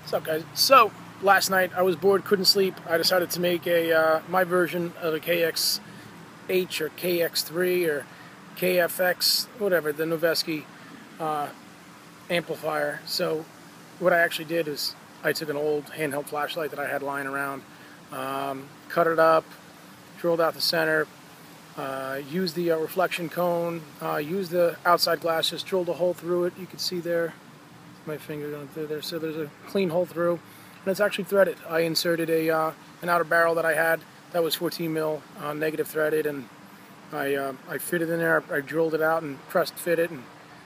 What's up, guys? So last night I was bored, couldn't sleep. I decided to make a my version of a KXH or KX3 or KFX, whatever, the Noveski amplifier. So what I actually did is I took an old handheld flashlight that I had lying around, cut it up, drilled out the center, used the reflection cone, used the outside glass, just drilled a hole through it. You can see there my finger going through there, so there's a clean hole through, and it's actually threaded. I inserted an outer barrel that I had that was 14 mil negative threaded, and I fit it in there. I drilled it out and pressed fit it, and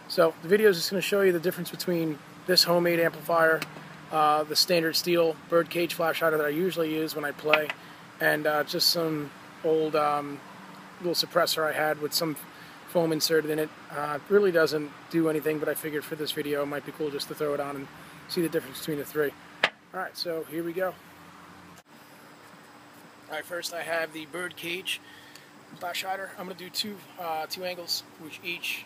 so the video is just going to show you the difference between this homemade amplifier, the standard steel birdcage flash hider that I usually use when I play, and just some old little suppressor I had with some foam inserted in it. Really doesn't do anything, but I figured for this video it might be cool just to throw it on and see the difference between the three. Alright, so here we go. Alright, first I have the bird cage flash hider. I'm going to do two angles with each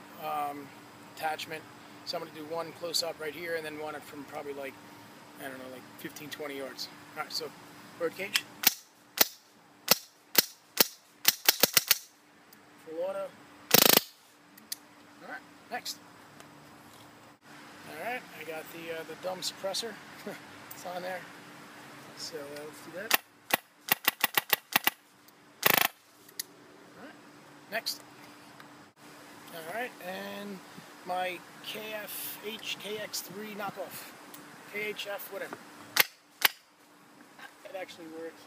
attachment. So I'm going to do one close up right here and then one from probably like, I don't know, like 15-20 yards. Alright, so bird cage. Full auto. Alright, next. Alright, I got the dumb suppressor. It's on there. So let's do that. Alright, next. Alright, and my KX3 knockoff. KHF, whatever. It actually works.